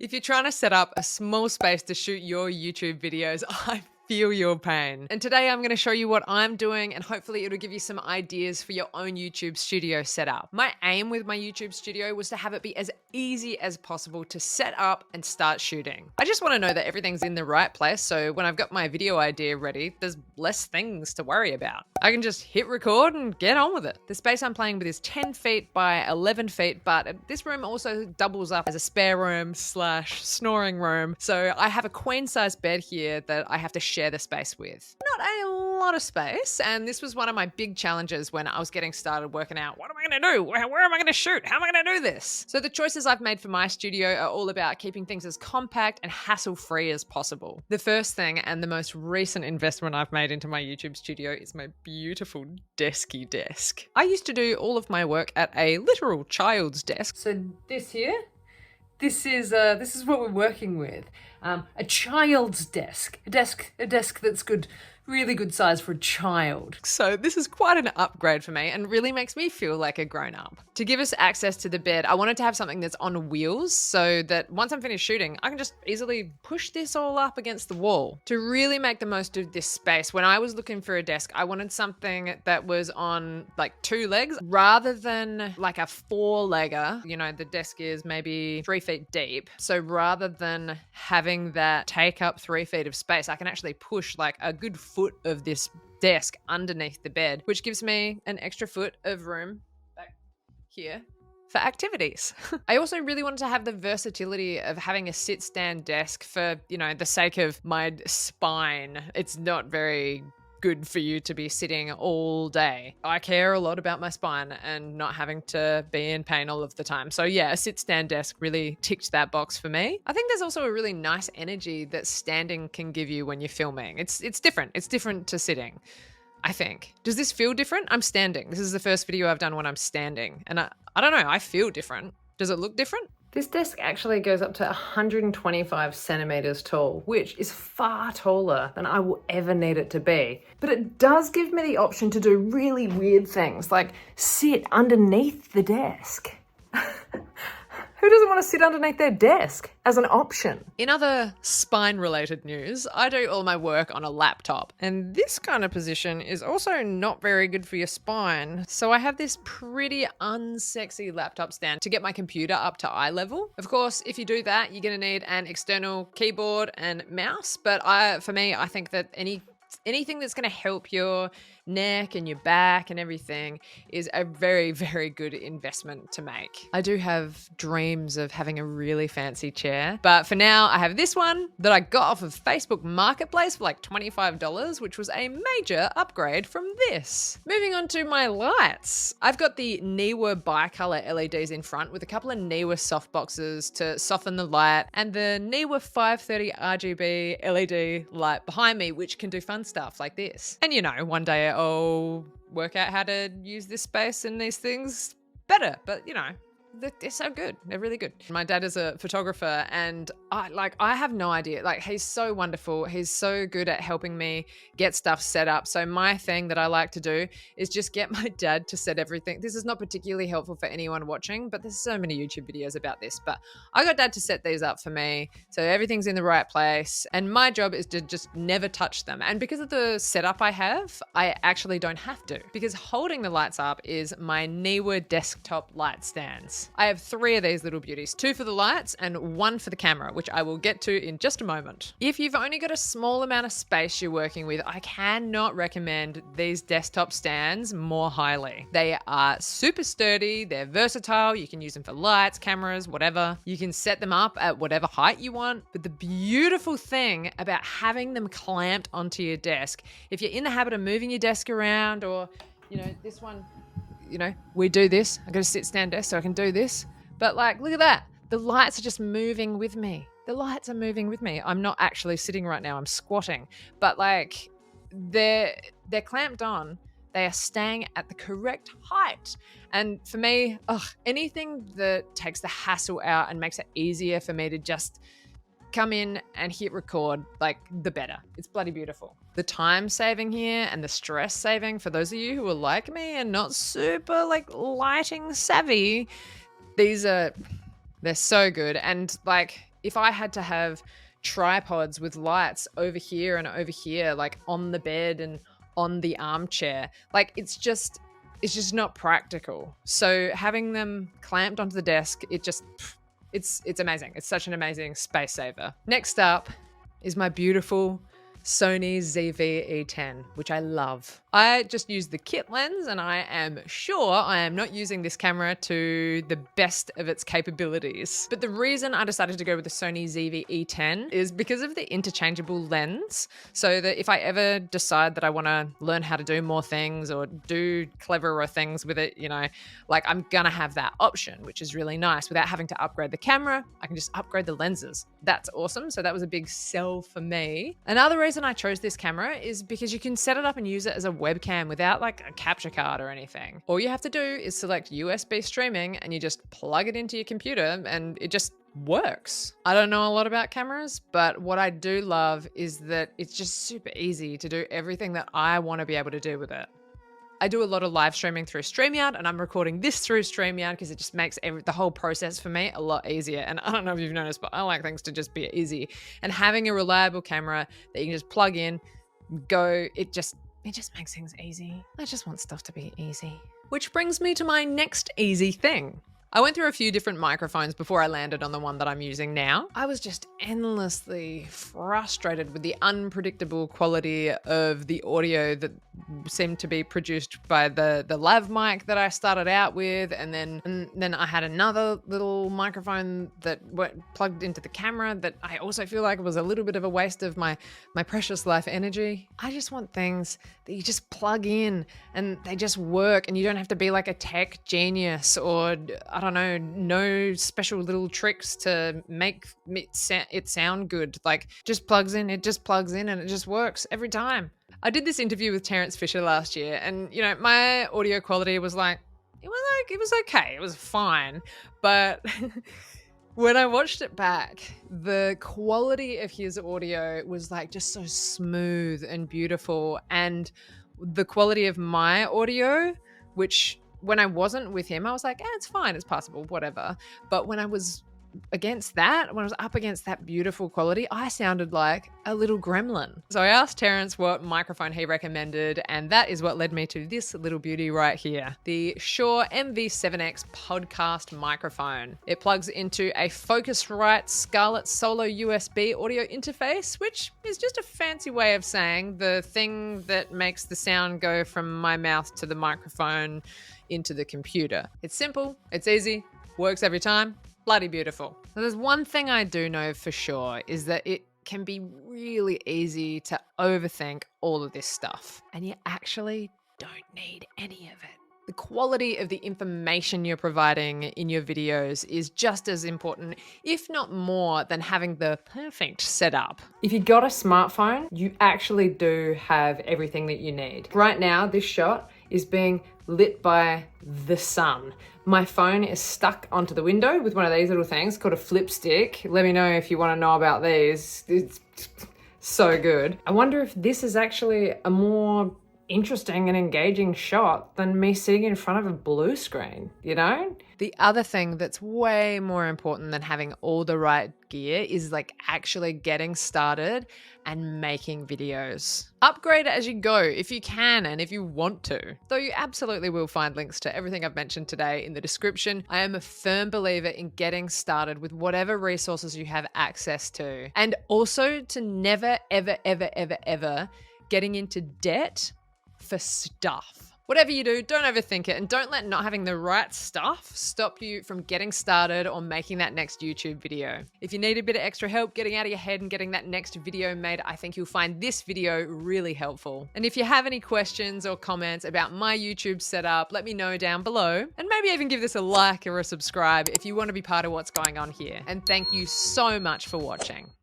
If you're trying to set up a small space to shoot your YouTube videos, I feel your pain. And today I'm going to show you what I'm doing, and hopefully it'll give you some ideas for your own YouTube studio setup. My aim with my YouTube studio was to have it be as easy as possible to set up and start shooting. I just want to know that everything's in the right place, so when I've got my video idea ready, there's less things to worry about. I can just hit record and get on with it. The space I'm playing with is 10 feet by 11 feet, but this room also doubles up as a spare room / snoring room. So I have a queen size bed here that I have to share the space with. Not a lot of space, and this was one of my big challenges when I was getting started working out, what am I going to do? Where am I going to shoot? How am I going to do this? So the choices I've made for my studio are all about keeping things as compact and hassle-free as possible. The first thing and the most recent investment I've made into my YouTube studio is my beautiful desky desk. I used to do all of my work at a literal child's desk. So this here, this is what we're working with. A child's desk. A desk that's good, really good size for a child. So this is quite an upgrade for me and really makes me feel like a grown-up. To give us access to the bed, I wanted to have something that's on wheels so that once I'm finished shooting, I can just easily push this all up against the wall. To really make the most of this space, when I was looking for a desk, I wanted something that was on like 2 legs rather than like a 4-legger. You know, the desk is maybe 3 feet deep. So rather than having that take up 3 feet of space, I can actually push like a good foot of this desk underneath the bed, which gives me an extra foot of room back here for activities. I also really wanted to have the versatility of having a sit-stand desk for, you know, the sake of my spine. It's not very good for you to be sitting all day. I care a lot about my spine and not having to be in pain all of the time. So yeah, a sit-stand desk really ticked that box for me. I think there's also a really nice energy that standing can give you when you're filming. It's different. It's different to sitting, I think. Does this feel different? I'm standing. This is the first video I've done when I'm standing. And I don't know, I feel different. Does it look different? This desk actually goes up to 125 centimeters tall, which is far taller than I will ever need it to be. But it does give me the option to do really weird things, like sit underneath the desk. Who doesn't want to sit underneath their desk as an option? In other spine-related news, I do all my work on a laptop, and this kind of position is also not very good for your spine. So I have this pretty unsexy laptop stand to get my computer up to eye level. Of course, if you do that, you're going to need an external keyboard and mouse, but for me, I think that anything that's going to help your neck and your back and everything is a very, very good investment to make. I do have dreams of having a really fancy chair, but for now I have this one that I got off of Facebook Marketplace for like $25, which was a major upgrade from this. Moving on to my lights. I've got the Neewer bicolor LEDs in front with a couple of Neewer softboxes to soften the light, and the Neewer 530 RGB LED light behind me, which can do fun stuff like this. And you know, one day I'll work out how to use this space and these things better, but you know, they're so good. They're really good. My dad is a photographer, and I have no idea. Like, he's so wonderful. He's so good at helping me get stuff set up. So my thing that I like to do is just get my dad to set everything. This is not particularly helpful for anyone watching, but there's so many YouTube videos about this. But I got dad to set these up for me, so everything's in the right place. And my job is to just never touch them. And because of the setup I have, I actually don't have to, because holding the lights up is my Neewer desktop light stands. I have 3 of these little beauties, 2 for the lights and 1 for the camera, which I will get to in just a moment. If you've only got a small amount of space you're working with, I cannot recommend these desktop stands more highly. They are super sturdy, they're versatile, you can use them for lights, cameras, whatever. You can set them up at whatever height you want, but the beautiful thing about having them clamped onto your desk, if you're in the habit of moving your desk around, or, you know, this one, you know, we do this. I got a sit-stand desk so I can do this. But like, look at that. The lights are just moving with me. The lights are moving with me. I'm not actually sitting right now. I'm squatting. But like, they're clamped on. They are staying at the correct height. And for me, anything that takes the hassle out and makes it easier for me to just come in and hit record, like, the better. It's bloody beautiful. The time saving here and the stress saving for those of you who are like me and not super like lighting savvy, they're so good. And like, if I had to have tripods with lights over here and over here, like on the bed and on the armchair, like it's just not practical. So having them clamped onto the desk, it's amazing. It's such an amazing space saver. Next up is my beautiful Sony ZV-E10, which I love. I just use the kit lens, and I am sure I am not using this camera to the best of its capabilities. But the reason I decided to go with the Sony ZV-E10 is because of the interchangeable lens, so that if I ever decide that I want to learn how to do more things or do cleverer things with it, you know, like I'm gonna have that option, which is really nice. Without having to upgrade the camera, I can just upgrade the lenses. That's awesome. So that was a big sell for me. Another reason I chose this camera is because you can set it up and use it as a webcam without like a capture card or anything. All you have to do is select USB streaming and you just plug it into your computer and it just works. I don't know a lot about cameras, but what I do love is that it's just super easy to do everything that I want to be able to do with it. I do a lot of live streaming through StreamYard, and I'm recording this through StreamYard because it just makes the whole process for me a lot easier. And I don't know if you've noticed, but I like things to just be easy. And having a reliable camera that you can just plug in, go, it just makes things easy. I just want stuff to be easy. Which brings me to my next easy thing. I went through a few different microphones before I landed on the one that I'm using now. I was just endlessly frustrated with the unpredictable quality of the audio that seemed to be produced by the lav mic that I started out with, and then I had another little microphone that plugged into the camera that I also feel like was a little bit of a waste of my precious life energy. I just want things that you just plug in and they just work, and you don't have to be like a tech genius or I don't know, no special little tricks to make it sound good. Like, it just plugs in and it just works every time. I did this interview with Terence Fisher last year, and you know, my audio quality was it was okay, it was fine, but when I watched it back, the quality of his audio was like just so smooth and beautiful, and the quality of my audio, which when I wasn't with him, I was like, it's fine, it's passable, whatever. But when I was up against that beautiful quality, I sounded like a little gremlin. So I asked Terence what microphone he recommended, and that is what led me to this little beauty right here, the Shure MV7X podcast microphone. It plugs into a Focusrite Scarlett Solo USB audio interface, which is just a fancy way of saying the thing that makes the sound go from my mouth to the microphone into the computer. It's simple, it's easy, works every time. Bloody beautiful. So there's one thing I do know for sure, is that it can be really easy to overthink all of this stuff, and you actually don't need any of it. The quality of the information you're providing in your videos is just as important, if not more, than having the perfect setup. If you got a smartphone, you actually do have everything that you need. Right now, this shot is being lit by the sun. My phone is stuck onto the window with one of these little things called a flip stick. Let me know if you want to know about these. It's so good. I wonder if this is actually a more interesting and engaging shot than me sitting in front of a blue screen, you know? The other thing that's way more important than having all the right gear is like actually getting started and making videos. Upgrade as you go if you can and if you want to. Though you absolutely will find links to everything I've mentioned today in the description. I am a firm believer in getting started with whatever resources you have access to. And also to never, ever, ever, ever, ever getting into debt for stuff. Whatever you do, don't overthink it, and don't let not having the right stuff stop you from getting started or making that next YouTube video. If you need a bit of extra help getting out of your head and getting that next video made, I think you'll find this video really helpful. And if you have any questions or comments about my YouTube setup, let me know down below, and maybe even give this a like or a subscribe if you want to be part of what's going on here. And thank you so much for watching.